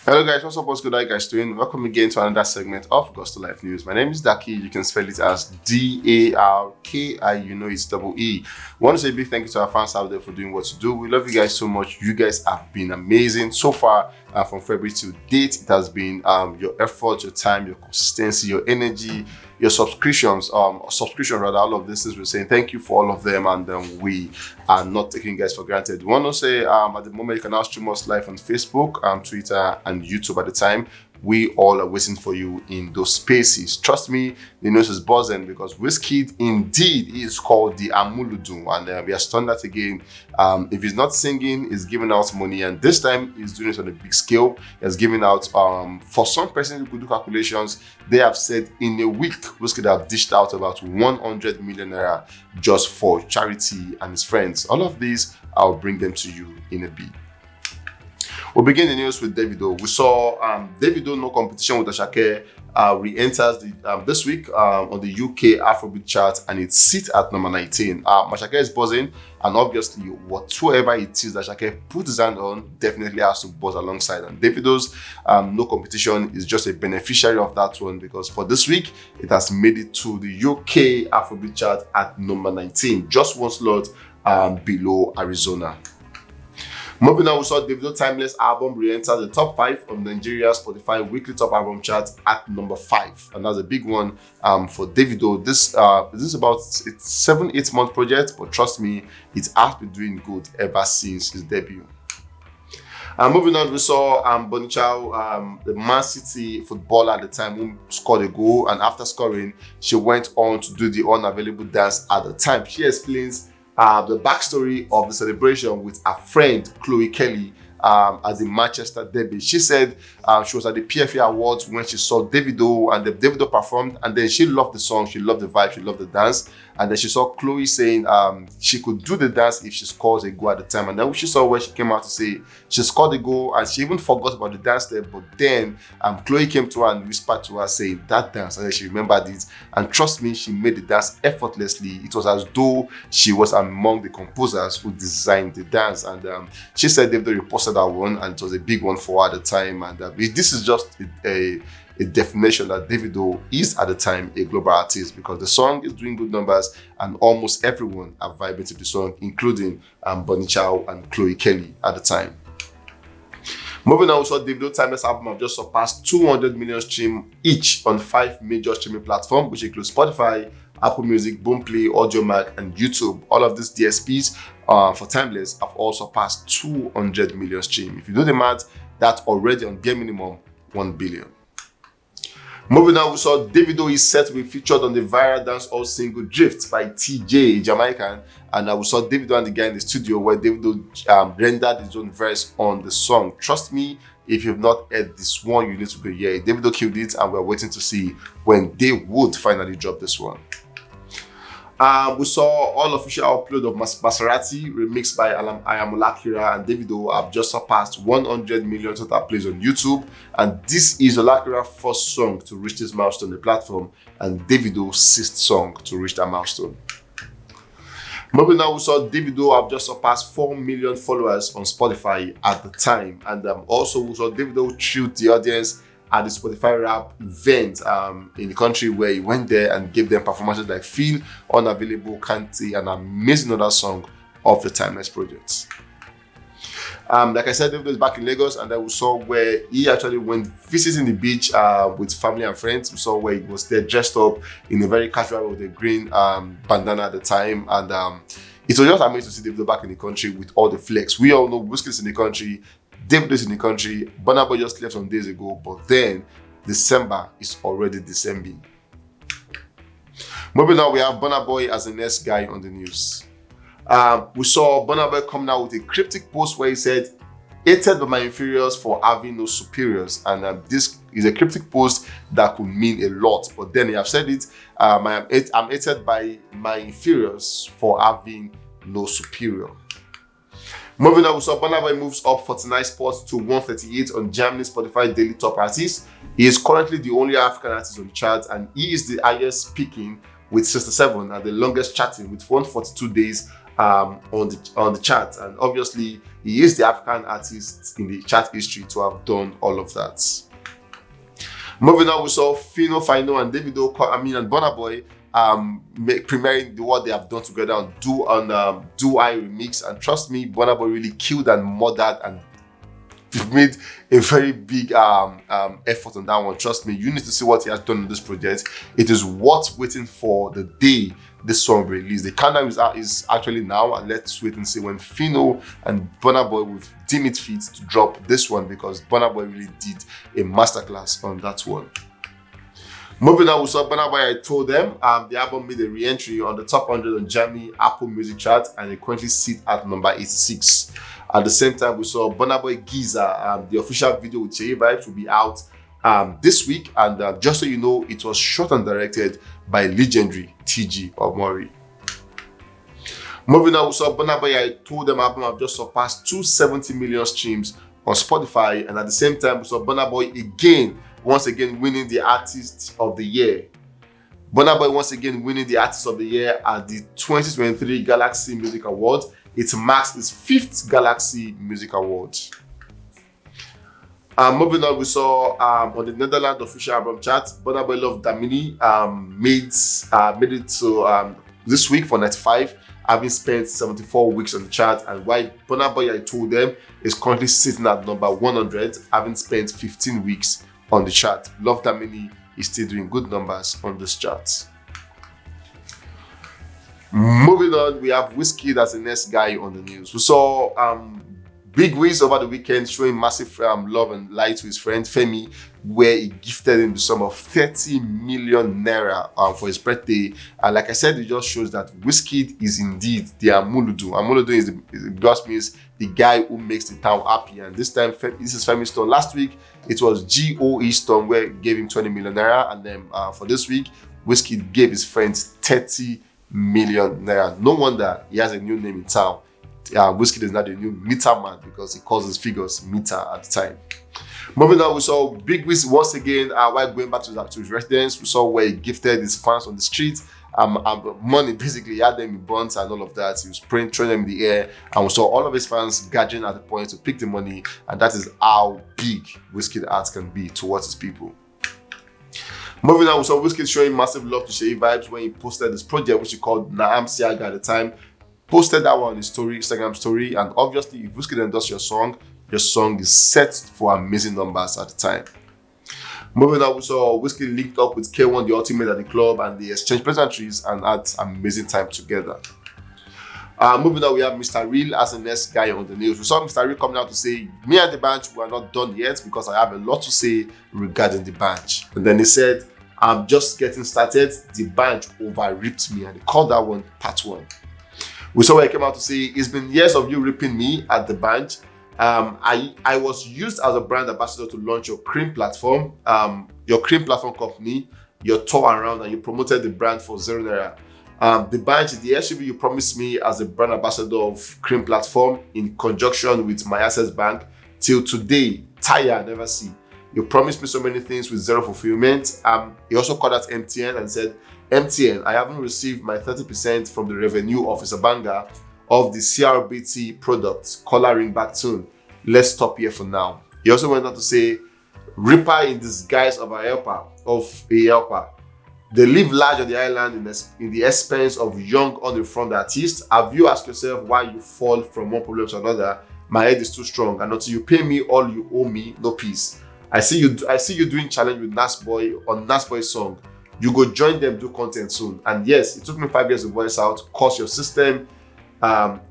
Hello guys, what's good? How you guys doing? Welcome again to another segment of Gospel Life News. My name is Daki. You can spell it as D-A-R-K-I. You know it's double E. I want to say a big thank you to our fans out there for doing what you do. We love you guys so much. You guys have been amazing so far. From February to date, it has been your effort, your time, your consistency, your energy, your subscription rather. All of this is we're saying thank you for all of them, and we are not taking you guys for granted. We want to say at the moment you can now stream us live on Facebook, Twitter, and YouTube at the time. We all are waiting for you in those spaces. Trust me, the news is buzzing because Wizkid indeed is called the Amuludu, and we are stunned that again. If he's not singing, he's giving out money, and this time he's doing it on a big scale. He's giving out, for some person who could do calculations, they have said in a week, Wizkid have dished out about 100 million naira just for charity and his friends. All of these, I'll bring them to you in a bit. We'll begin the news with Davido. We saw Davido No Competition with Asake re-enters this week on the UK Afrobeat chart, and it sits at number 19. Asake is buzzing, and obviously whatsoever it is that Asake puts his hand on definitely has to buzz alongside. And Davido's No Competition is just a beneficiary of that one, because for this week it has made it to the UK Afrobeat chart at number 19, just one slot below Arizona. Moving on, we saw Davido Timeless album re-enter the top 5 of Nigeria's Spotify weekly top album chart at number 5, and that's a big one for Davido. This is about its 7-8 month project, but trust me, it has been doing good ever since his debut. Moving on, we saw Bonichao, the Man City footballer at the time, who scored a goal, and after scoring, she went on to do the unavailable dance at the time. She explains the backstory of the celebration with a friend, Chloe Kelly, at the Manchester derby. She said she was at the PFA Awards when she saw Davido, and Davido performed, and then she loved the song, she loved the vibe, she loved the dance, and then she saw Chloe saying she could do the dance if she scores a goal at the time, and then she saw where she came out to say she scored a goal, and she even forgot about the dance step, but then Chloe came to her and whispered to her saying that dance, and then she remembered it, and trust me, she made the dance effortlessly. It was as though she was among the composers who designed the dance, and she said Davido reposted that one, and it was a big one for her at the time, and this is just a definition that Davido is at the time a global artist, because the song is doing good numbers and almost everyone are vibing to the song, including Bonichao and Chloe Kelly at the time. Moving on, we saw Davido Timeless album have just surpassed 200 million streams each on 5 major streaming platforms, which include Spotify, Apple Music, Boomplay, Audiomack, and YouTube. All of these DSPs for Timeless have also passed 200 million streams. If you do the math, that's already on bare minimum 1 billion. Moving on, we saw Davido is set to be featured on the viral dancehall single Drift by TJ, Jamaican, and we saw Davido and the guy in the studio where Davido rendered his own verse on the song. Trust me, if you've not heard this one, you need to go hear it. Davido killed it, and we're waiting to see when they would finally drop this one. We saw all official upload of Maserati remixed by Ayamolakira and Davido have just surpassed 100 million total plays on YouTube, and this is Olakira's first song to reach this milestone on the platform, and Davido's 6th song to reach that milestone. Moving on, we saw Davido have just surpassed 4 million followers on Spotify at the time, and also we saw Davido treat the audience at the Spotify rap event in the country, where he went there and gave them performances like Feel, Unavailable, Kante, and amazing other song of the Timeless projects. Like I said, Davido is back in Lagos, and then we saw where he actually went visiting the beach with family and friends. We saw where he was there dressed up in a very casual way with a green bandana at the time, and it was just amazing to see Davido back in the country with all the flex. We all know Wizkid is in the country, Davido is in the country, Burna Boy just left some days ago, but then December is already December. Moving on, we have Burna Boy as the next guy on the news. We saw Burna Boy coming out with a cryptic post where he said, "Hated by my inferiors for having no superiors," and this is a cryptic post that could mean a lot, but then he have said it, I'm hated by my inferiors for having no superior. Moving on, we saw Burna Boy moves up 49 spots to 138 on Germany's Spotify Daily Top Artists. He is currently the only African artist on the chart, and he is the highest peaking with 67 and the longest charting with 142 days on the chart, and obviously he is the African artist in the chart history to have done all of that. Moving on, we saw Phyno and Davido, and Burna Boy premiering what they have done together on Do I remix, and trust me, Burna Boy really killed and murdered and made a very big effort on that one. Trust me, you need to see what he has done in this project. It is worth waiting for the day this song will be released. The countdown is actually now, and let's wait and see when Phyno and Burna Boy will deem it fit to drop this one, because Burna Boy really did a masterclass on that one. Moving on, we saw Burna Boy, I Told Them. The album made a re-entry on the top 100 on Germany Apple Music chart, and it currently sits at number 86. At the same time, we saw Burna Boy Giza. The official video with Cherry Vibes will be out this week, and just so you know, it was shot and directed by legendary TG Omori. Moving on, we saw Burna Boy, I Told Them album have just surpassed 270 million streams on Spotify, and at the same time, we saw Burna Boy once again winning the Artist of the Year. Burna Boy once again winning the Artist of the Year at the 2023 Galaxy Music Awards. It marks his 5th Galaxy Music Award. Moving on, we saw on the Netherlands official album chart, Burna Boy Love Damini made it to this week for 95, having spent 74 weeks on the chart, and while Burna Boy, I Told Them, is currently sitting at number 100, having spent 15 weeks on the chart. Love Damini is still doing good numbers on this chart. Moving on, we have Wizkid as the next guy on the news. We saw Big Wiz over the weekend showing massive love and light to his friend Femi, where he gifted him the sum of 30 million naira for his birthday. And like I said, it just shows that Wizkid is indeed the Amuludu. Amuludu just means the guy who makes the town happy. And this time, this is Femi's turn. Last week, it was GOE's turn, where he gave him 20 million naira. And then for this week, Wizkid gave his friends 30 million naira. No wonder he has a new name in town. Wizkid is now the new meter man, because he calls his figures meter at the time. Moving on, we saw Big Wiz once again while going back to his residence. We saw where he gifted his fans on the street money. Basically, he had them in buns and all of that. He was throwing them in the air, and we saw all of his fans gathering at the point to pick the money, and that is how big Wizkid art can be towards his people. Moving on, we saw Wizkid showing massive love to Cherry Vibes when he posted this project, which he called Naam Siaga at the time. Posted that one on his Instagram story, and obviously, if Wizkid endorses your song is set for amazing numbers at the time. Moving on, we saw Wizkid linked up with K1 The Ultimate at the club, and they exchanged pleasantries and had amazing time together. Moving on, we have Mr. Real as the next guy on the news. We saw Mr. Real coming out to say, me and the bench, we are not done yet because I have a lot to say regarding the bench. And then he said, I'm just getting started. The bench over-ripped me, and he called that one part 1. We saw where he came out to say, it's been years of you ripping me at the bench. I was used as a brand ambassador to launch your cream platform company, your tour around, and you promoted the brand for 0 naira. The badge, the SUV you promised me as a brand ambassador of cream platform in conjunction with my access bank, till today, tire never see. You promised me so many things with zero fulfillment. He also called out MTN and said, MTN, I haven't received my 30% from the revenue of Isabanga of the CRBT product. Caller ring back soon. Let's stop here for now. He also went on to say, Ripper in disguise of a helper. They live large on the island in the expense of young on-the-front artists. Have you asked yourself why you fall from one problem to another? My head is too strong, and until you pay me all you owe me, no peace. I see you doing challenge with Nas Boy on Nas Boy's song. You go join them, do content soon. And yes, it took me 5 years to voice out, cause your system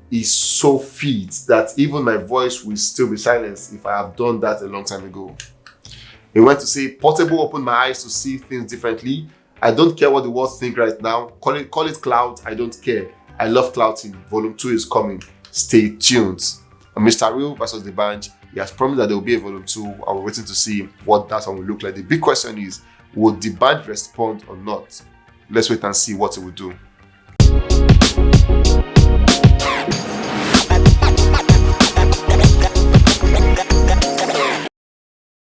is so fit that even my voice will still be silenced if I have done that a long time ago. He went to say, Portable opened my eyes to see things differently. I don't care what the world think right now. Call it clout, I don't care. I love clouting. Volume 2 is coming. Stay tuned. And Mr. Real versus the Bunch, he has promised that there will be a volume 2. And we're waiting to see what that one will look like. The big question is, would the band respond or not? Let's wait and see what it will do.